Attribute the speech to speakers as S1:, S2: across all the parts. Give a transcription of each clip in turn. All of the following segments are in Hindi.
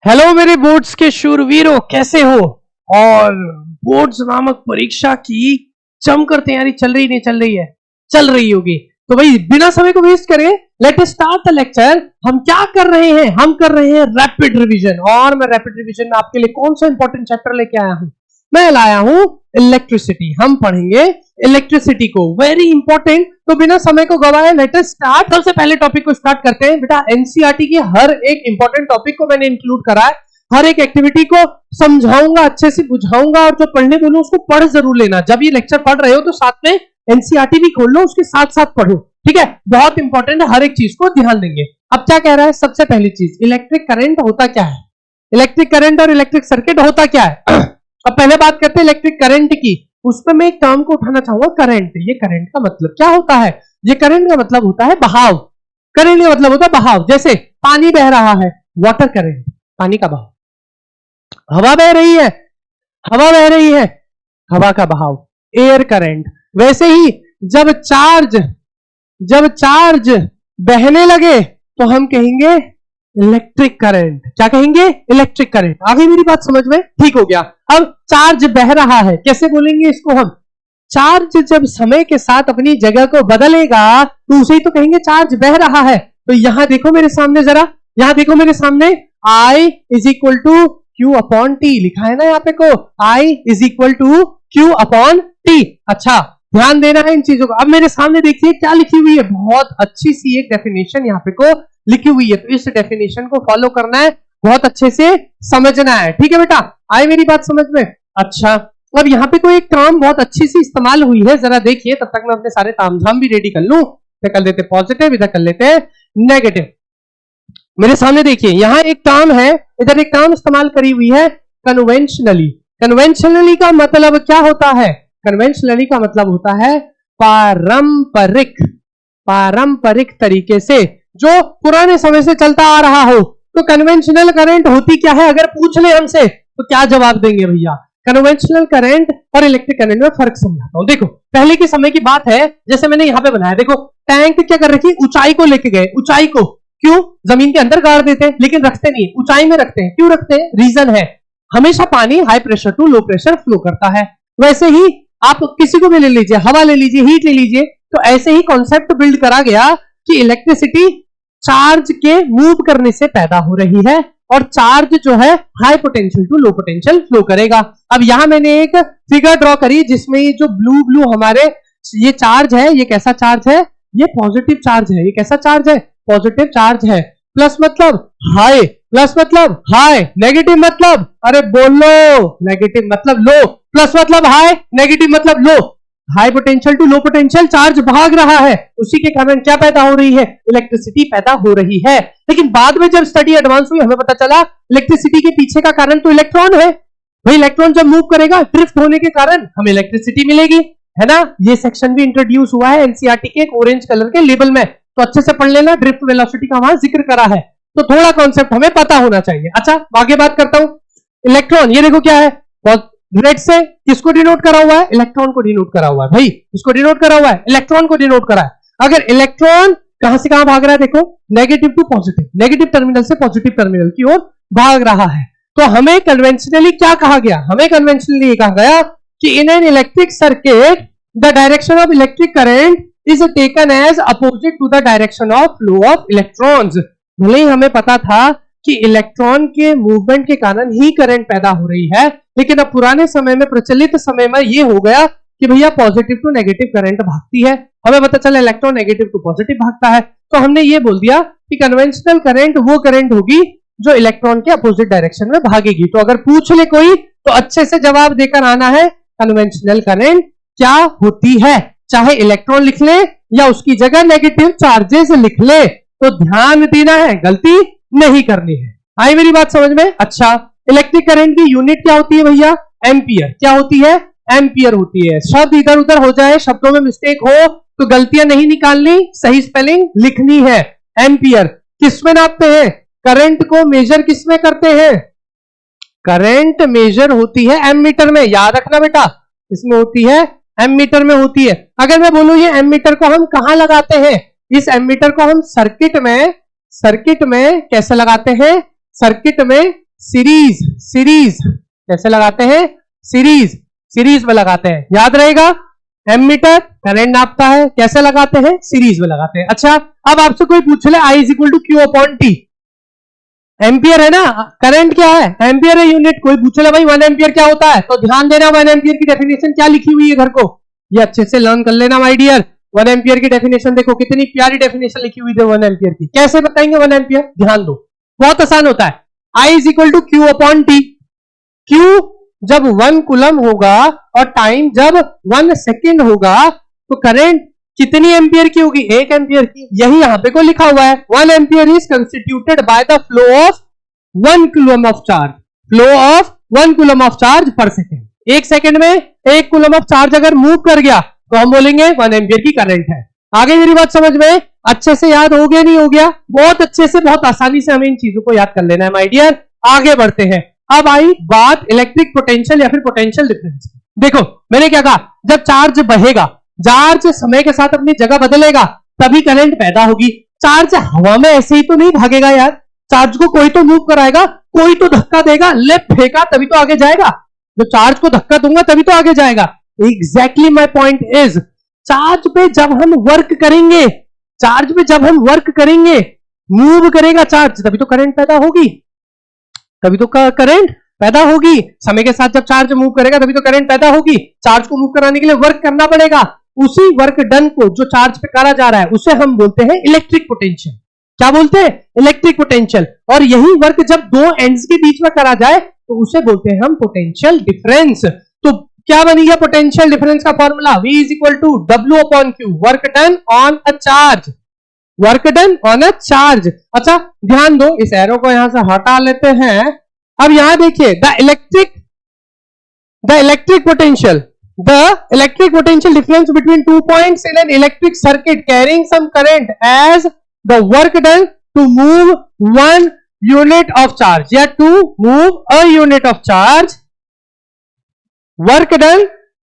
S1: हेलो मेरे बोर्ड्स के शूरवीरों, कैसे हो? और बोर्ड्स नामक परीक्षा की जमकर तैयारी चल रही नहीं चल रही है? चल रही होगी। तो भाई बिना समय को वेस्ट करे let us start the lecture. हम क्या कर रहे हैं? हम कर रहे हैं रैपिड रिवीजन। और मैं रैपिड रिवीजन में आपके लिए कौन सा इंपॉर्टेंट चैप्टर लेके आया हूं? मैं लाया हूं इलेक्ट्रिसिटी। हम पढ़ेंगे इलेक्ट्रिसिटी को, वेरी इंपॉर्टेंट। तो बिना समय को गवाए लेट अस स्टार्ट। सबसे पहले टॉपिक को स्टार्ट करते हैं। बेटा एनसीईआरटी की हर एक इंपॉर्टेंट टॉपिक को मैंने इंक्लूड करा है। हर एक एक्टिविटी को समझाऊंगा, अच्छे से बुझाऊंगा, और जो पढ़ने बोलूं उसको पढ़ जरूर लेना। जब ये लेक्चर पढ़ रहे हो तो साथ में एनसीईआरटी भी खोल लो, उसके साथ साथ पढ़ो, ठीक है? बहुत इंपॉर्टेंट है, हर एक चीज को ध्यान देंगे। अब क्या कह रहा है? सबसे पहली चीज, इलेक्ट्रिक करंट होता क्या है? इलेक्ट्रिक करंट और इलेक्ट्रिक सर्किट होता क्या है? अब पहले बात करते हैं इलेक्ट्रिक करंट की। उसमें मैं एक टर्म को उठाना चाहूंगा, करंट। ये करंट का मतलब क्या होता है? ये करंट का मतलब होता है बहाव। करंट का मतलब होता है बहाव। जैसे पानी बह रहा है, वाटर करंट, पानी का बहाव। हवा बह रही है, हवा बह रही है, हवा का बहाव, एयर करंट। वैसे ही जब चार्ज बहने लगे तो हम कहेंगे इलेक्ट्रिक करंट। क्या कहेंगे? Electric current. आ गई मेरी बात समझ में? ठीक हो गया। अब चार्ज बह रहा है, कैसे बोलेंगे इसको हम? चार्ज जब समय के साथ अपनी जगह को बदलेगा तो उसे ही तो कहेंगे चार्ज बह रहा है। तो यहां देखो मेरे सामने, जरा यहां देखो मेरे सामने, I is equal to Q upon T लिखा है ना यहाँ पे को। I is equal to Q upon T. अच्छा, ध्यान देना है इन चीजों को। अब मेरे सामने देखिए क्या लिखी हुई है, बहुत अच्छी सी एक डेफिनेशन यहाँ पे को लिखी हुई है। तो इस डेफिनेशन को फॉलो करना है, बहुत अच्छे से समझना है, ठीक है बेटा? आई मेरी बात समझ में? अच्छा, अब यहाँ पे कोई एक टर्म बहुत अच्छी सी इस्तेमाल हुई है, जरा देखिए। तब तक मैं अपने सारे तामझाम भी रेडी कर लूं। कर लेते पॉजिटिव, इधर कर लेते नेगेटिव। मेरे सामने देखिए, यहां एक टर्म है, इधर एक टर्म इस्तेमाल करी हुई है, कन्वेंशनली। कन्वेंशनली का मतलब क्या होता है? कन्वेंशनली का मतलब होता है पारंपरिक। पारंपरिक तरीके से, जो पुराने समय से चलता आ रहा हो। तो कन्वेंशनल करंट होती क्या है? अगर पूछ ले हमसे तो क्या जवाब देंगे भैया? कन्वेंशनल करंट और इलेक्ट्रिक करंट में फर्क समझाता हूं। देखो, पहले के समय की बात है, जैसे मैंने यहां पे बनाया, देखो टैंक क्या कर रखी, ऊंचाई को लेके गए। ऊंचाई को क्यों? जमीन के अंदर गाड़ देते हैं, लेकिन रखते नहीं, ऊंचाई में रखते हैं। क्यों रखते हैं? रीजन है, हमेशा पानी high pressure to low pressure flow करता है। वैसे ही आप किसी को भी ले लीजिए, हवा ले लीजिए, हीट ले लीजिए, तो ऐसे ही कॉन्सेप्ट बिल्ड करा गया कि इलेक्ट्रिसिटी चार्ज के मूव करने से पैदा हो रही है, और चार्ज जो है high potential to low potential flow करेगा। अब यहां मैंने एक फिगर ड्रॉ करी, जिसमें ये जो ब्लू ब्लू हमारे ये चार्ज है, ये कैसा चार्ज है? ये पॉजिटिव चार्ज है। ये कैसा चार्ज है? पॉजिटिव चार्ज है। प्लस मतलब हाई, प्लस मतलब हाई। नेगेटिव मतलब, अरे बोलो, नेगेटिव मतलब लो। प्लस मतलब हाई, नेगेटिव मतलब low. High potential to low potential charge भाग रहा है, उसी के कारण क्या पैदा हो रही है? इलेक्ट्रिसिटी पैदा हो रही है। लेकिन बाद में जब स्टडी एडवांस हुई, हमें पता चला इलेक्ट्रिसिटी के पीछे का कारण तो इलेक्ट्रॉन है। भाई इलेक्ट्रॉन जब मूव करेगा, ड्रिफ्ट होने के कारण हमें इलेक्ट्रिसिटी मिलेगी, है ना? ये सेक्शन भी इंट्रोड्यूस हुआ है एनसीईआरटी के एक ऑरेंज कलर के लेबल में, तो अच्छे से पढ़ लेना। ड्रिफ्ट वेलोसिटी का वहां जिक्र करा है, तो थोड़ा कॉन्सेप्ट हमें पता होना चाहिए। अच्छा, आगे बात करता हूं। इलेक्ट्रॉन, ये देखो क्या है, रेड से किसको डिनोट करा हुआ है? इलेक्ट्रॉन को डिनोट करा हुआ है। भाई इसको डिनोट करा हुआ है, इलेक्ट्रॉन को डिनोट करा है। अगर इलेक्ट्रॉन कहां से कहां भाग रहा है? देखो, negative to positive, negative terminal से पॉजिटिव टर्मिनल की ओर भाग रहा है। तो हमें कन्वेंशनली क्या कहा गया? हमें कन्वेंशनली ये कहा गया कि in an electric circuit the direction of electric current is taken as opposite to the direction of flow of electrons. भले ही हमें पता था कि इलेक्ट्रॉन के मूवमेंट के कारण ही करंट पैदा हो रही है, लेकिन अब पुराने समय में, प्रचलित समय में ये हो गया कि भैया पॉजिटिव टू नेगेटिव करंट भागती है। हमें पता चला इलेक्ट्रॉन नेगेटिव टू पॉजिटिव भागता है, तो हमने ये बोल दिया कि कन्वेंशनल करंट वो करंट होगी जो इलेक्ट्रॉन के अपोजिट डायरेक्शन में भागेगी। तो अगर पूछ ले कोई तो अच्छे से जवाब देकर आना है, कन्वेंशनल करंट क्या होती है। चाहे इलेक्ट्रॉन लिख ले या उसकी जगह नेगेटिव चार्जेस लिख ले, तो ध्यान देना है, गलती नहीं करनी है। आई मेरी बात समझ में? अच्छा, इलेक्ट्रिक करंट की यूनिट क्या होती है भैया? एम्पियर। क्या होती है? एम्पियर होती है। शब्द इधर उधर हो जाए, शब्दों में मिस्टेक हो तो गलतियां नहीं निकालनी, सही स्पेलिंग लिखनी है। एम्पियर किसमें नापते हैं? करंट को मेजर किसमें करते हैं? करंट मेजर होती है एमीटर में, याद रखना बेटा, इसमें होती है एमीटर में होती है। अगर मैं बोलूं ये एमीटर को हम कहां लगाते हैं? इस एमीटर को हम सर्किट में कैसे लगाते हैं? सर्किट में सीरीज, सीरीज कैसे लगाते हैं? सीरीज, सीरीज में लगाते हैं, याद रहेगा। एमीटर करंट नापता है, कैसे लगाते हैं? सीरीज में लगाते हैं। अच्छा, अब आपसे कोई पूछ ले I is equal to Q upon T, ampere है ना, करंट क्या है? एम्पियर है यूनिट। कोई पूछ ले भाई 1 एम्पियर क्या होता है, तो ध्यान देना 1 एम्पियर की डेफिनेशन क्या लिखी हुई है घर को, ये अच्छे से लर्न कर लेना माय डियर। 1 एम्पियर की डेफिनेशन देखो, कितनी प्यारी डेफिनेशन लिखी हुई है 1 एम्पियर की। कैसे बताएंगे 1 एम्पियर? ध्यान दो, बहुत आसान होता है। I is equal to Q upon T. Q जब 1 कूलम होगा और टाइम जब 1 सेकेंड होगा, तो करंट कितनी एम्पियर की होगी? 1 एम्पियर की। यही यहां पे को लिखा हुआ है, 1 ampere is constituted by the flow of 1 coulomb of charge, flow of 1 coulomb of charge पर सेकेंड। 1 सेकेंड में 1 कूलम ऑफ चार्ज अगर मूव कर गया तो हम बोलेंगे 1 एम्पियर की करंट है। आगे मेरी बात समझ में अच्छे से याद हो गया, नहीं हो गया? बहुत अच्छे से, बहुत आसानी से हमें इन चीजों को याद कर लेना है माय डियर। आगे बढ़ते हैं। अब आई बात इलेक्ट्रिक पोटेंशियल या फिर पोटेंशियल डिफरेंस। देखो मैंने क्या कहा, जब चार्ज बहेगा, चार्ज समय के साथ अपनी जगह बदलेगा, तभी करंट पैदा होगी। चार्ज हवा में ऐसे ही तो नहीं भागेगा यार, चार्ज को कोई तो मूव कराएगा, कोई तो धक्का देगा, लेफ्ट फेंका तभी तो आगे जाएगा। जब चार्ज को धक्का दूंगा तभी तो आगे जाएगा। Exactly my point is, charge पे जब हम वर्क करेंगे, चार्ज पे जब हम वर्क करेंगे, मूव करेगा चार्ज, तभी तो करंट पैदा होगी, तभी तो करंट पैदा होगी। समय के साथ जब चार्ज मूव करेगा तभी तो करंट पैदा होगी। चार्ज को मूव कराने के लिए वर्क करना पड़ेगा, उसी वर्क डन को जो चार्ज पे करा जा रहा है उसे हम बोलते हैं इलेक्ट्रिक पोटेंशियल। क्या बोलते हैं? Electric potential. और यही वर्क जब दो एंड्स के बीच में करा जाए तो उसे बोलते हैं हम पोटेंशियल डिफरेंस। तो क्या बनी है पोटेंशियल डिफरेंस का formula? V is equal to W upon Q, work done on a charge, work done on a charge. अच्छा ध्यान दो, इस एरो को यहां से हटा लेते हैं। अब यहां देखिए, the electric potential difference between 2 points in an electric circuit carrying some current as the work done to move 1 unit of charge या to move a unit of charge, work done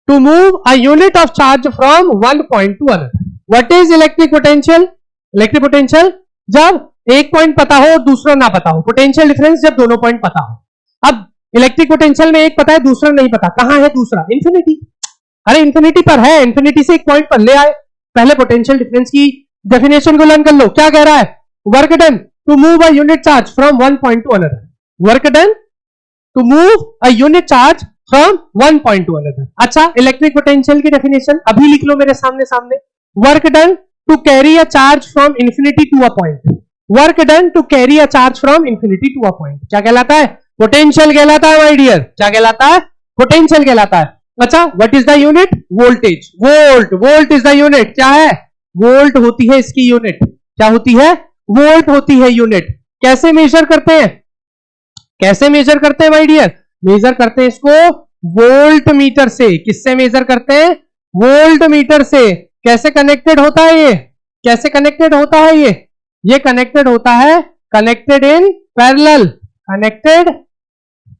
S1: to move a unit of charge from one point to another. What is electric potential? Electric potential जब एक पॉइंट पता हो और दूसरा ना पता हो, पोटेंशियल डिफरेंस जब दोनों पॉइंट पता हो। अब इलेक्ट्रिक पोटेंशियल में एक पता है दूसरा नहीं पता, कहां है दूसरा? इंफिनिटी। अरे इंफिनिटी पर है, इंफिनिटी से एक पॉइंट पर ले आए। पहले पोटेंशियल डिफरेंस की डेफिनेशन को लर्न कर लो। क्या कह रहा है? Work done to move a unit charge from one point to another, work done to move a unit charge from one point to another. अच्छा इलेक्ट्रिक पोटेंशियल की डेफिनेशन अभी लिख लो मेरे सामने सामने। Work done to carry a charge from infinity to a point, work done to carry a charge from infinity to a point. क्या कहलाता है? पोटेंशियल कहलाता है माय डियर। क्या कहलाता है? पोटेंशियल कहलाता है। अच्छा what is the unit? Voltage. Volt, volt is the unit. क्या है? वोल्ट होती है इसकी यूनिट। क्या होती है? वोल्ट होती है यूनिट। कैसे मेजर करते हैं? कैसे मेजर करते हैं माय डियर? मेजर करते हैं इसको वोल्ट मीटर से। किससे मेजर करते हैं? वोल्ट मीटर से। कैसे कनेक्टेड होता है ये? कैसे कनेक्टेड होता है ये? ये कनेक्टेड होता है, connected in parallel, connected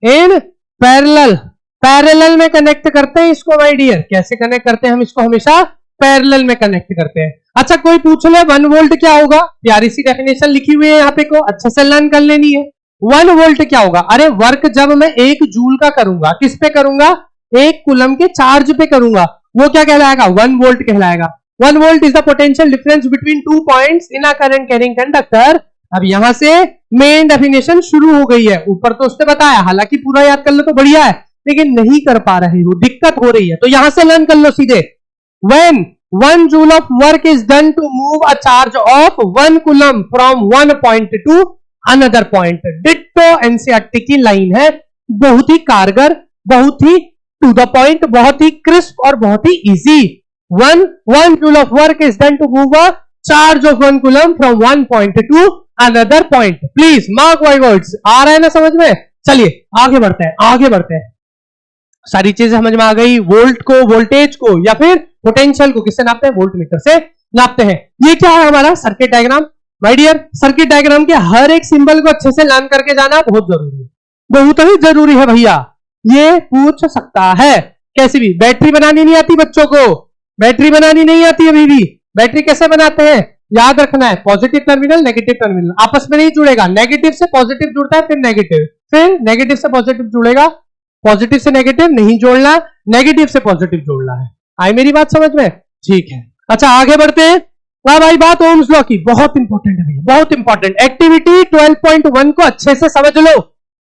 S1: in parallel, parallel में कनेक्ट करते हैं इसको माय डियर। कैसे कनेक्ट करते हैं हम इसको? हमेशा पैरेलल में कनेक्ट करते हैं। अच्छा कोई पूछ ले 1 वोल्ट क्या होगा? प्यारी सी डेफिनेशन लिखी हुई है यहाँ पे, को अच्छे से लर्न कर लेनी है। 1 वोल्ट क्या होगा? अरे वर्क जब मैं 1 जूल का करूंगा, किस पे करूंगा? 1 कूलम के चार्ज पे करूंगा, वो क्या कहलाएगा? 1 वोल्ट कहलाएगा। 1 volt is the potential difference between 2 points in a current carrying conductor. अब यहां से मेन डेफिनेशन शुरू हो गई है। ऊपर तो उसने बताया, हालांकि पूरा याद कर लो तो बढ़िया है, लेकिन नहीं कर पा रहे हो, दिक्कत हो रही है, तो यहां से लर्न कर लो सीधे। When 1 joule of work is done to move a charge of 1 coulomb from one point to another point. Ditto NCERT की लाइन है, बहुत ही कारगर, बहुत ही टू द पॉइंट, बहुत ही क्रिस्प और बहुत ही easy. 1 joule of work is done to move a charge of 1 coulomb from one point to another point. Please mark my words. आ रहा है ना समझ में? चलिए आगे बढ़ते हैं, आगे बढ़ते हैं। सारी चीजें समझ में आ गई। वोल्ट को, वोल्टेज को या फिर पोटेंशियल को किससे नापते हैं? वोल्ट मीटर से नापते हैं। ये क्या है हमारा circuit diagram my dear. Circuit diagram के हर एक सिंबल को अच्छे से लर्न करके जाना बहुत जरूरी है, बहुत ही जरूरी है भैया। ये पूछ सकता है कैसे भी। बैटरी बनानी नहीं आती बच्चों को, बैटरी बनानी नहीं आती अभी भी। बैटरी कैसे बनाते हैं? याद रखना है, पॉजिटिव टर्मिनल नेगेटिव टर्मिनल आपस में नहीं जुड़ेगा, नेगेटिव से पॉजिटिव जुड़ता है फिर नेगेटिव से पॉजिटिव जुड़ेगा, पॉजिटिव से नेगेटिव नहीं जोड़ना, नेगेटिव से पॉजिटिव जोड़ना है। आई मेरी बात समझ में? ठीक है, अच्छा आगे बढ़ते हैं। वाह भाई, बात ओम्स लॉ की बहुत इंपॉर्टेंट है भैया, बहुत इंपॉर्टेंट। एक्टिविटी 12.1 को अच्छे से समझ लो,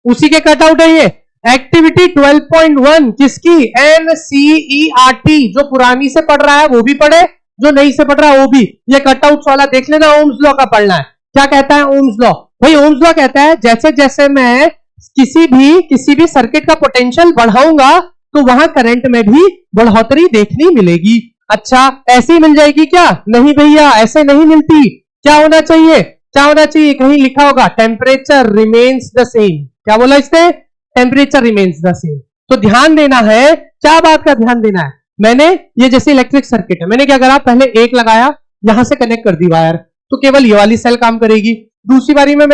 S1: उसी के कटआउट है ये। एक्टिविटी 12.1 किसकी? NCERT, जो पुरानी से पढ़ रहा है वो भी पढ़े, जो नई से पढ़ रहा है वो भी। ये कटआउट वाला देख लेना, ओम्स लॉ का पढ़ना है। क्या कहता है ओम्स लॉ? भाई ओम्स लॉ कहता है जैसे जैसे मैं किसी भी सर्किट का पोटेंशियल बढ़ाऊंगा तो वहां करंट में भी बढ़ोतरी देखने मिलेगी। अच्छा, ऐसे ही मिल जाएगी क्या? नहीं भैया, ऐसे नहीं मिलती। क्या होना चाहिए? क्या होना चाहिए? कहीं लिखा होगा टेम्परेचर रिमेन्स द सेम। क्या बोला इसने? Temperature remains the same. तो ध्यान देना है, क्या बात का ध्यान देना है। मैंने ये जैसे इलेक्ट्रिक सर्किट है, मैंने क्या करा, पहले एक लगाया, यहां से कनेक्ट कर दी वायर, तो केवल ये वाली सेल काम करेगी। दूसरी बारी में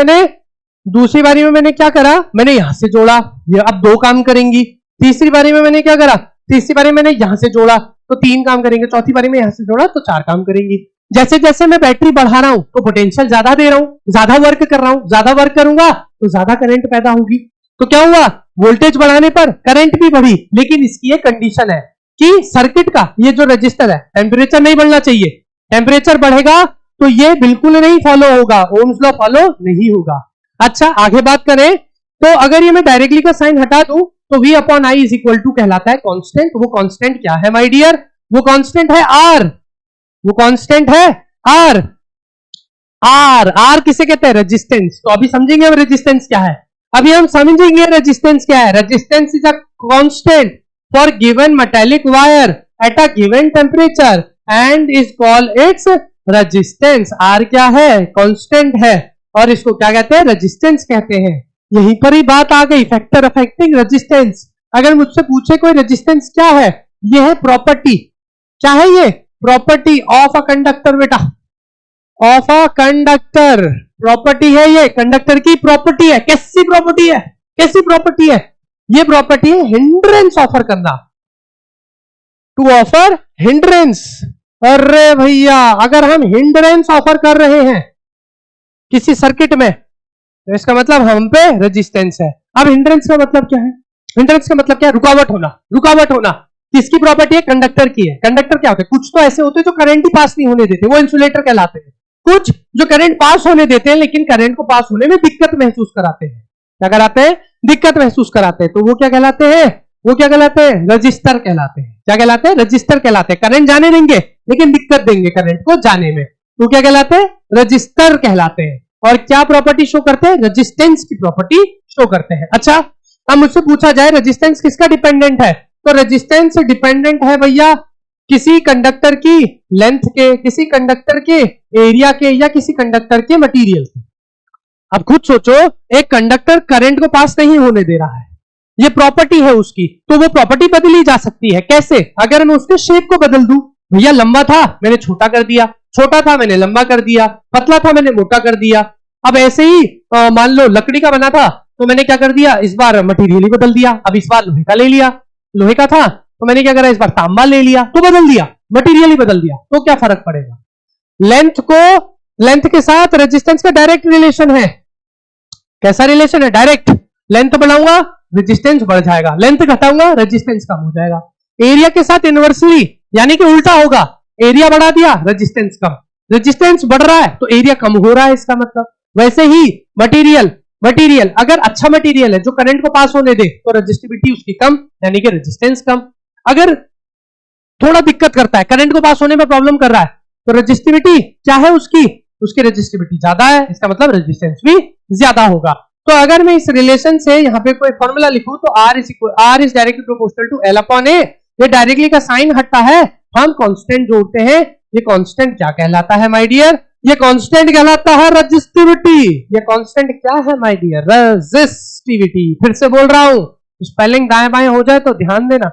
S1: मैंने क्या करा, मैंने यहां से जोड़ा, ये अब 2 काम करेंगी। तीसरी बारी में मैंने क्या करा, तीसरी बारी मैंने यहां से जोड़ा तो 3 काम करेंगे। चौथी बारी में यहां से जोड़ा तो 4 काम करेंगी। जैसे जैसे मैं बैटरी बढ़ा रहा हूं तो पोटेंशियल ज्यादा दे रहा हूं, ज्यादा वर्क कर रहा हूं, ज्यादा वर्क करूंगा तो ज्यादा करंट पैदा होगी। तो क्या हुआ, वोल्टेज बढ़ाने पर करंट भी बढ़ी, लेकिन इसकी एक कंडीशन है कि सर्किट का ये जो रजिस्टर है, टेम्परेचर नहीं बढ़ना चाहिए। टेम्परेचर बढ़ेगा तो ये बिल्कुल नहीं फॉलो होगा, ओम्स लॉ फॉलो नहीं होगा। अच्छा, आगे बात करें तो अगर ये मैं डायरेक्टली का साइन हटा दूं तो V upon I is equal to कहलाता है कांस्टेंट। वो कांस्टेंट क्या है माय डियर? वो कांस्टेंट है R। वो कांस्टेंट है R। R किसे कहते हैं? रेजिस्टेंस। तो अभी समझेंगे हम रेजिस्टेंस क्या है। अभी हम समझेंगे रेजिस्टेंस क्या है। Resistance is a constant for given metallic wire at a given temperature and is called its resistance. R क्या है? कांस्टेंट है और इसको क्या कहते हैं? रेजिस्टेंस कहते हैं। यहीं पर ही बात आ गई, फैक्टर अफेक्टिंग रेजिस्टेंस। अगर मुझसे पूछे कोई रेजिस्टेंस क्या है, ये है प्रॉपर्टी। क्या है ये? प्रॉपर्टी ऑफ अ कंडक्टर बेटा, ऑफ अ कंडक्टर। प्रॉपर्टी है ये, कंडक्टर की प्रॉपर्टी है। कैसी प्रॉपर्टी है? कैसी प्रॉपर्टी है? ये प्रॉपर्टी है हिंड्रेंस ऑफर करना, टू ऑफर हिंड्रेंस। अरे भैया, अगर हम हिंड्रेंस ऑफर कर रहे हैं किसी सर्किट में तो इसका मतलब हम पे रेजिस्टेंस है। अब हिंड्रेंस का मतलब क्या है? हिंड्रेंस का मतलब क्या है? रुकावट होना। रुकावट होना किसकी प्रॉपर्टी है? कंडक्टर की है। कंडक्टर क्या होते हैं? कुछ तो ऐसे होते हैं जो करंट ही पास नहीं होने देते, वो इंसुलेटर कहलाते हैं। कुछ जो करंट पास होने देते हैं लेकिन करंट को पास होने में दिक्कत महसूस कराते हैं। क्या कराते हैं? दिक्कत महसूस कराते हैं। तो वो क्या कहलाते हैं? वो क्या कहलाते हैं? रजिस्टर कहलाते हैं। क्या कहलाते हैं? रजिस्टर कहलाते हैं। करंट जाने देंगे लेकिन दिक्कत देंगे करंट को जाने में, तो क्या कहलाते हैं? रजिस्टर कहलाते हैं। और क्या प्रॉपर्टी शो करते हैं? रेजिस्टेंस की प्रॉपर्टी शो करते हैं। अच्छा, अब मुझसे पूछा जाए रेजिस्टेंस किसका डिपेंडेंट है, तो रेजिस्टेंस डिपेंडेंट है भैया किसी कंडक्टर की लेंथ के, किसी कंडक्टर के एरिया के, या किसी कंडक्टर के मटेरियल के। अब खुद सोचो, एक कंडक्टर करंट को पास नहीं होने दे रहा है, ये प्रॉपर्टी है उसकी, तो वो प्रॉपर्टी बदली जा सकती है। कैसे? अगर मैं उसके शेप को बदल दूं, भैया लंबा था मैंने छोटा कर दिया, छोटा था मैंने लंबा कर दिया, पतला था मैंने मोटा कर दिया। अब ऐसे ही मान लो लकड़ी का बना था तो मैंने क्या कर दिया, इस बार मटेरियल ही बदल दिया। अब इस बार लोहे का ले लिया, लोहे का था तो मैंने क्या करा, इस बार तांबा ले लिया, तो बदल दिया, मटेरियल ही बदल दिया। तो क्या फर्क पड़ेगा? लेंथ के साथ रेजिस्टेंस का डायरेक्ट रिलेशन है। कैसा रिलेशन है? डायरेक्ट। लेंथ बढ़ाऊंगा रेजिस्टेंस बढ़ जाएगा, लेंथ घटाऊंगा रेजिस्टेंस कम हो जाएगा। एरिया के साथ इनवर्सली, यानी कि उल्टा होगा, एरिया बढ़ा दिया रेजिस्टेंस कम, रेजिस्टेंस बढ़ रहा है तो एरिया कम हो रहा है, इसका मतलब। वैसे ही मटेरियल अगर अच्छा मटेरियल है जो करंट को पास होने दे तो रेजिस्टिविटी उसकी कम, यानी कि रेजिस्टेंस कम। अगर थोड़ा दिक्कत करता है, करंट को पास होने में प्रॉब्लम कर रहा है, तो रेजिस्टिविटी क्या है उसकी रेजिस्टिविटी ज्यादा है, इसका मतलब रेजिस्टेंस भी ज्यादा होगा। तो अगर मैं इस रिलेशन से यहां पे कोई फॉर्मूला लिखूं तो R is directly proportional to L upon A। ये डायरेक्टली का साइन हटता है, हम कांस्टेंट जोड़ते हैं। ये कांस्टेंट क्या कहलाता है माय डियर? ये कांस्टेंट कहलाता है रेजिस्टिविटी। ये कांस्टेंट क्या है माय डियर? रेजिस्टिविटी। फिर से बोल रहा हूं, स्पेलिंग दाएं बाएं हो जाए तो ध्यान देना।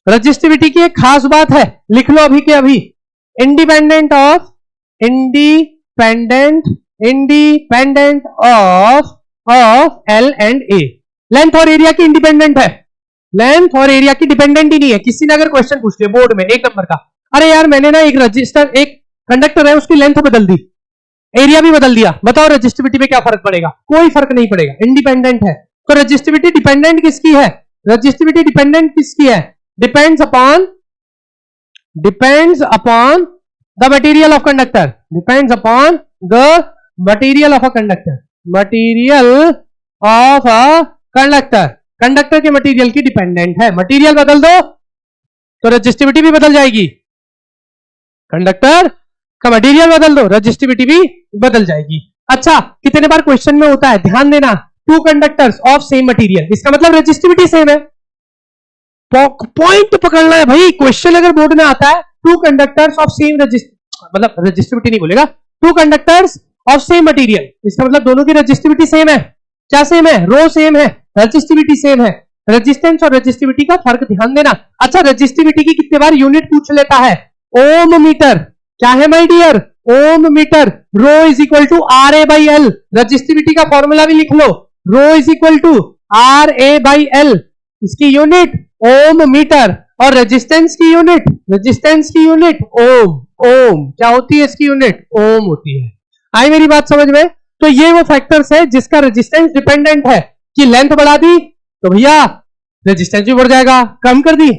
S1: रेजिस्टिविटी की एक खास बात है, लिख लो अभी के अभी, independent of L and A। Length और एरिया की इंडिपेंडेंट है, लेंथ और एरिया की डिपेंडेंट ही नहीं है। किसी ने अगर क्वेश्चन पूछ लिया बोर्ड में 1 नंबर का, अरे यार मैंने ना एक कंडक्टर है उसकी लेंथ बदल दी, एरिया भी बदल दिया, बताओ रेजिस्टिविटी में क्या फर्क पड़ेगा? कोई फर्क नहीं पड़ेगा, इंडिपेंडेंट है। तो रेजिस्टिविटी डिपेंडेंट किसकी है? रेजिस्टिविटी डिपेंडेंट किसकी है? Depends upon the material of conductor, depends upon the material of a conductor, material of a conductor, conductor के मटेरियल की डिपेंडेंट है। मटेरियल बदल दो तो रेजिस्टिविटी भी बदल जाएगी, कंडक्टर का मटेरियल बदल दो रेजिस्टिविटी भी बदल जाएगी। अच्छा, कितने बार क्वेश्चन में होता है, ध्यान देना, two conductors of same material, इसका मतलब रेजिस्टिविटी सेम है। पॉइंट पकड़ना है भाई, क्वेश्चन अगर बोर्ड में आता है टू कंडक्टर्स ऑफ सेम मतलब रेजिस्टिविटी नहीं बोलेगा, two conductors of same material, इसका मतलब दोनों की रेजिस्टिविटी सेम है। क्या सेम है? रो सेम है, रेजिस्टिविटी सेम है। रेजिस्टेंस और रेजिस्टिविटी का फर्क ध्यान देना। अच्छा, रेजिस्टिविटी की कितने बार यूनिट पूछ लेता है? Ohm metre. क्या है my dear? Ohm metre. Rho is equal to R A by L, resistivity का फॉर्मूला भी लिख लो, rho is equal to R A by L, इसकी यूनिट ओम मीटर, और रेजिस्टेंस की यूनिट ओम। ओम क्या होती है इसकी यूनिट? ओम होती है। आई मेरी बात समझ में? तो ये वो फैक्टर्स है जिसका रेजिस्टेंस डिपेंडेंट है, कि लेंथ बढ़ा दी तो भैया रेजिस्टेंस भी बढ़ जाएगा, कम कर दी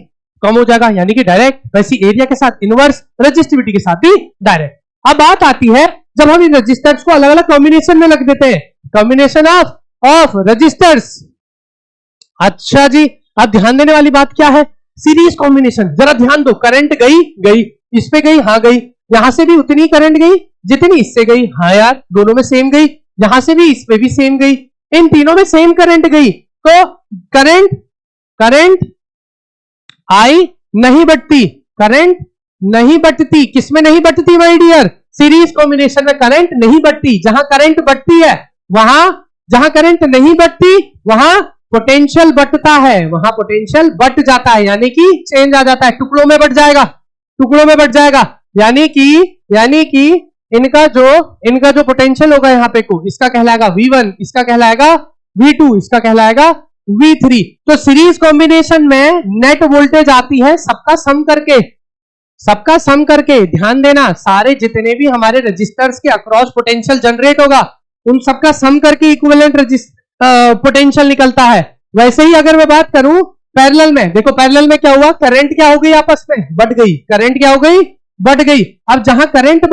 S1: कम हो जाएगा, यानी कि डायरेक्ट। वैसी एरिया के साथ इनवर्स, रेजिस्टिविटी के साथ भी डायरेक्ट। अब बात आती है जब हम इन रेजिस्टर्स को अलग अलग कॉम्बिनेशन में लग देते हैं, कॉम्बिनेशन ऑफ रेजिस्टर्स। अच्छा जी, अब ध्यान देने वाली बात क्या है? Series combination. जरा ध्यान दो, करंट गई, इस पे गई, हाँ गई, यहां से भी उतनी करंट गई जितनी इससे गई, हाँ यार दोनों में सेम गई, यहां से भी इस पे भी सेम गई, इन तीनों में सेम करंट गई, तो करंट आई नहीं बढ़ती, करंट नहीं बढ़ती। किसमें नहीं बढ़ती माय डियर? सीरीज कॉम्बिनेशन में करंट नहीं बढ़ती। जहां करंट बढ़ती है वहां, जहां करंट नहीं बढ़ती वहां पोटेंशियल बढ़ता है, वहां पोटेंशियल बढ़ जाता है, यानी कि चेंज आ जाता है, टुकड़ों में बढ़ जाएगा, यानी कि इनका जो पोटेंशियल होगा यहाँ पे को, इसका कहलाएगा V1, इसका कहलाएगा V2, इसका कहलाएगा V3। तो सीरीज कॉम्बिनेशन में नेट वोल्टेज आती है सबका सम करके। ध्यान देना, सारे जितने भी हमारे रजिस्टर्स के अक्रॉस पोटेंशियल जनरेट होगा उन सबका सम करके इक्विवेलेंट पोटेंशियल निकलता है। वैसे ही अगर मैं बात करूं पैरेलल में, देखो पैरेलल में क्या हुआ, करंट क्या हो गई आपस में, बढ़ गई, करंट क्या हो गई, बढ़ गई। अब जहां करंट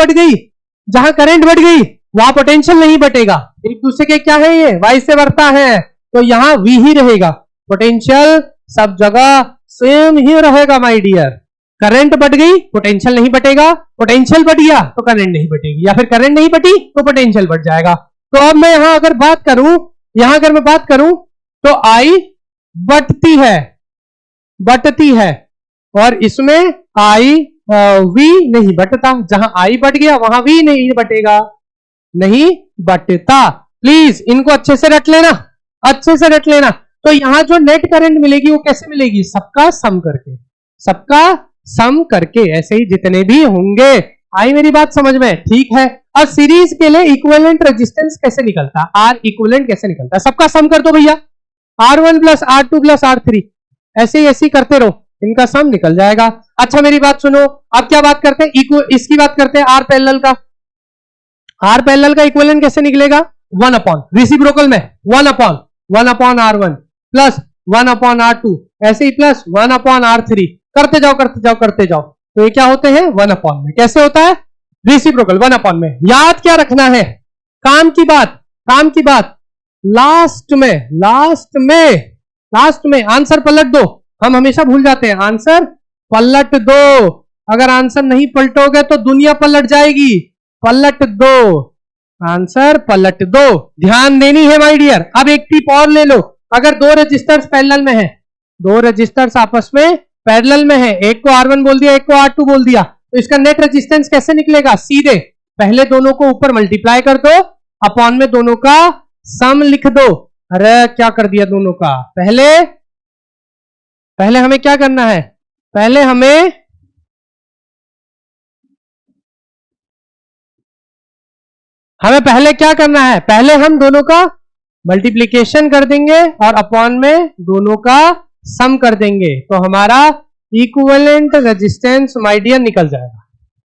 S1: बढ़ गई वहां पोटेंशियल नहीं बढ़ेगा, एक दूसरे के क्या है, ये वाई से बढ़ता है, तो यहां V ही रहेगा, पोटेंशियल सब जगह सेम ही रहेगा माय डियर। करंट बढ़ गई पोटेंशियल नहीं बढ़ेगा, पोटेंशियल बढ़ गया तो करंट नहीं बढ़ेगी, या फिर करंट नहीं बढ़ी तो पोटेंशियल बढ़ जाएगा। तो अब मैं यहां अगर बात करूं तो I बढ़ती है और इसमें I V नहीं बढ़ता, जहां I बढ़ गया वहां V नहीं बढ़ता। प्लीज इनको अच्छे से रट लेना। तो यहां जो नेट करंट मिलेगी वो कैसे मिलेगी? सबका सम करके, ऐसे ही जितने भी होंगे। आई मेरी बात समझ में? ठीक है। अब सीरीज के लिए इक्विवेलेंट रेजिस्टेंस कैसे निकलता है, R इक्विवेलेंट कैसे निकलता है? सबका सम कर दो भैया, R1 plus R2 plus R3, ऐसे ही करते रहो, इनका सम निकल जाएगा। अच्छा मेरी बात सुनो, अब क्या बात करते हैं, इसकी बात करते हैं R पैरेलल का। R पैरेलल का इक्विवेलेंट कैसे निकलेगा? 1 अपॉन रेसिप्रोकल में 1 upon R1 plus 1 upon R2, ऐसे ही प्लस 1 अपॉन R3, करते जाओ। तो ये क्या होते हैं? 1 अपॉन में। कैसे होता है? रेसिप्रोकल 1 अपॉन में। याद क्या रखना है? काम की बात, लास्ट में आंसर पलट दो। हम हमेशा भूल जाते हैं, आंसर पलट दो। अगर आंसर नहीं पलटोगे तो दुनिया पलट जाएगी। पलट दो, आंसर पलट दो, ध्यान देनी है माय डियर। अब एक टिप और ले लो, अगर दो रजिस्टर्स पैरेलल में है, दो रजिस्टर्स आपस में पैरेलल में है, एक को R1 बोल दिया, एक को R2 बोल दिया, तो इसका नेट रेजिस्टेंस कैसे निकलेगा? सीधे पहले दोनों को ऊपर मल्टीप्लाई कर दो, अपॉन में दोनों का सम लिख दो। अरे क्या कर दिया दोनों का? पहले हमें क्या करना है? पहले क्या करना है? पहले हम दोनों का मल्टीप्लीकेशन कर देंगे और अपॉन में दोनों का सम कर देंगे, तो हमारा इक्विवेलेंट रेजिस्टेंस माय डियर निकल जाएगा।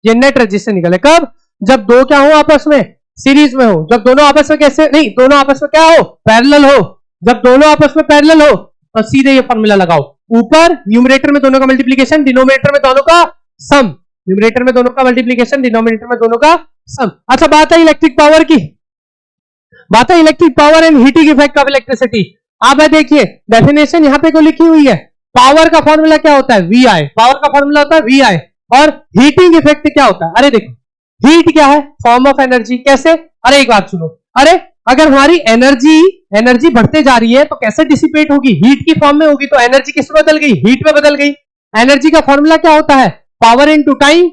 S1: ये नेट रेजिस्टेंस निकले कब? जब दो क्या हो आपस में सीरीज में हो। जब दोनों आपस में कैसे नहीं, दोनों आपस में क्या हो, पैरेलल हो। जब दोनों आपस में पैरेलल हो तो सीधे ये फॉर्मूला लगाओ, ऊपर न्यूमरेटर में दोनों का मल्टीप्लीकेशन, डिनोमिनेटर में दोनों का सम, न्यूमरेटर में दोनों का मल्टीप्लीकेशन, डिनोमिनेटर में दोनों का सम। अच्छा बात है इलेक्ट्रिक पावर की, बात है electric power and heating effect of electricity. आप देखिए डेफिनेशन यहां पे को लिखी हुई है, पावर का फॉर्मूला क्या होता है, वी आई, पावर का फॉर्मूला होता है वी आई। और हीटिंग इफेक्ट क्या होता है, अरे देखो हीट क्या है, फॉर्म ऑफ एनर्जी। कैसे, अरे एक बात सुनो, अरे अगर हमारी एनर्जी बढ़ते जा रही है तो कैसे डिसिपेट होगी, हीट की फॉर्म में होगी। तो एनर्जी किस में बदल गई, हीट में बदल गई। एनर्जी का फॉर्मूला क्या होता है, पावर इनटू टाइम,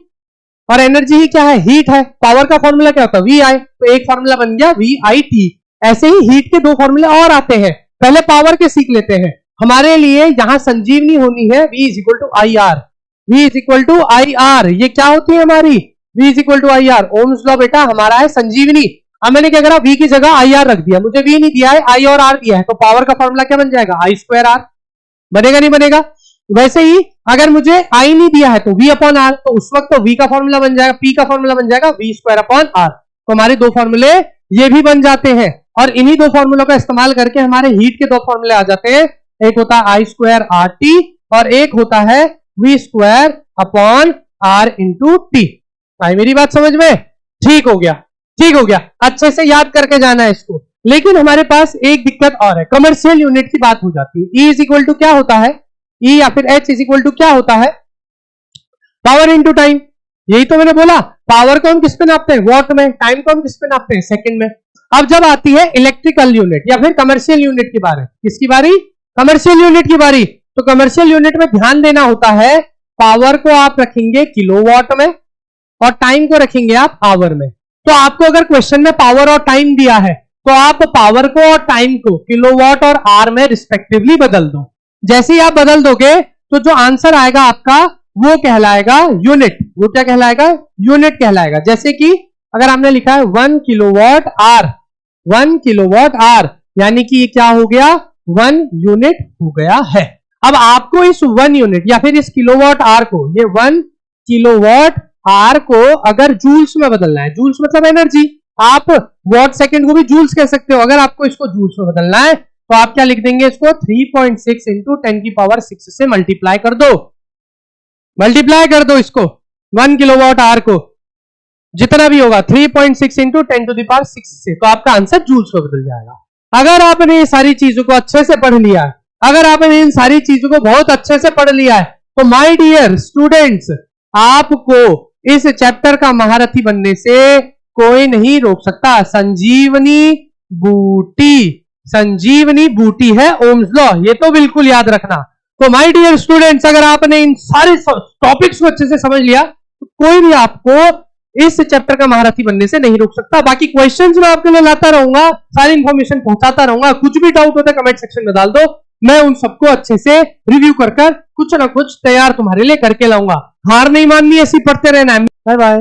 S1: और एनर्जी ही क्या है, हीट है। पावर का फॉर्मूला क्या होता है, वी आई, तो एक फॉर्मूला बन गया वी आई टी। ऐसे ही हीट के दो फॉर्मूले और आते हैं, पहले पावर के सीख लेते हैं। हमारे लिए यहां संजीवनी होनी है V is equal to I R, V is equal to I R. ये क्या होती है हमारी, V is equal to I R. Ohm's law बेटा हमारा है संजीवनी। अब मैंने क्या करा, V की जगह आई आर रख दिया, मुझे V नहीं दिया है, आई और आर दिया है, तो पावर का फॉर्मूला क्या बन जाएगा, आई स्क्वायर आर। बनेगा नहीं बनेगा? वैसे ही अगर मुझे आई नहीं दिया है तो V अपॉन आर, तो उस वक्त तो V का फॉर्मूला बन जाएगा, P का फॉर्मूला बन जाएगा V स्क्वायर अपॉन आर। तो हमारे दो फॉर्मूले ये भी बन जाते हैं, और इन्हीं दो फॉर्मूलों का इस्तेमाल करके हमारे हीट के दो फॉर्मूले आ जाते हैं। एक होता है आई स्क्वायर आर टी और एक होता है V square upon R into T. भाई मेरी बात समझ में? ठीक हो गया, ठीक हो गया, अच्छे से याद करके जाना है इसको। लेकिन हमारे पास एक दिक्कत और है, कमर्शियल यूनिट की बात हो जाती है। E इज इक्वल टू क्या होता है, E या फिर H इज इक्वल टू क्या होता है, पावर इंटू टाइम। यही तो मैंने बोला, पावर को हम किस पे नापते हैं, वॉट में, टाइम को हम किस पे नापते हैं, सेकंड में। अब जब आती है इलेक्ट्रिकल यूनिट या फिर कमर्शियल यूनिट की बारी, किसकी बारी, कमर्शियल यूनिट की बारी, तो कमर्शियल यूनिट में ध्यान देना होता है, पावर को आप रखेंगे किलोवाट में और टाइम को रखेंगे आप आवर में। तो आपको अगर क्वेश्चन में पावर और टाइम दिया है तो आप पावर को और टाइम को किलोवाट और आर में रिस्पेक्टिवली बदल दो। जैसे ही आप बदल दोगे तो जो आंसर आएगा आपका वो कहलाएगा यूनिट। वो क्या कहलाएगा, यूनिट कहलाएगा। जैसे कि अगर आपने लिखा है 1 किलोवाट आर, 1 किलोवाट आर, यानी कि ये क्या हो गया, 1 यूनिट हो गया है। अब आपको इस 1 यूनिट या फिर इस किलोवाट आर को, ये 1 किलोवाट आर को अगर जूल्स में बदलना है, जूल्स मतलब एनर्जी, आप वॉट सेकंड को भी जूल्स कह सकते हो। अगर आपको इसको जूल्स में बदलना है तो आप क्या लिख देंगे, इसको 3.6 इंटू 10 की पावर 6 से मल्टीप्लाई कर दो, मल्टीप्लाई कर दो इसको 1 किलोवाट आर को, जितना भी होगा 3.6 इंटू 10 टू द पावर 6 से, तो आपका आंसर जूल्स में बदल जाएगा। अगर आपने ये सारी चीजों को अच्छे से पढ़ लिया है, अगर आपने इन सारी चीजों को बहुत अच्छे से पढ़ लिया है, तो माय डियर स्टूडेंट्स, आपको इस चैप्टर का महारथी बनने से कोई नहीं रोक सकता। संजीवनी बूटी, संजीवनी बूटी है ओम्स लॉ, ये तो बिल्कुल याद रखना। तो माय डियर स्टूडेंट्स, अगर आपने इन सारे टॉपिक्स को अच्छे से समझ लिया तो कोई भी आपको इस चैप्टर का महारथी बनने से नहीं रोक सकता। बाकी क्वेश्चंस मैं आपके लिए लाता रहूंगा, सारी इंफॉर्मेशन पहुंचाता रहूंगा। कुछ भी डाउट होता है कमेंट सेक्शन में डाल दो, मैं उन सबको अच्छे से रिव्यू कर कुछ ना कुछ तैयार तुम्हारे लिए करके लाऊंगा। हार नहीं माननी, ऐसी पढ़ते रहना है। Bye bye.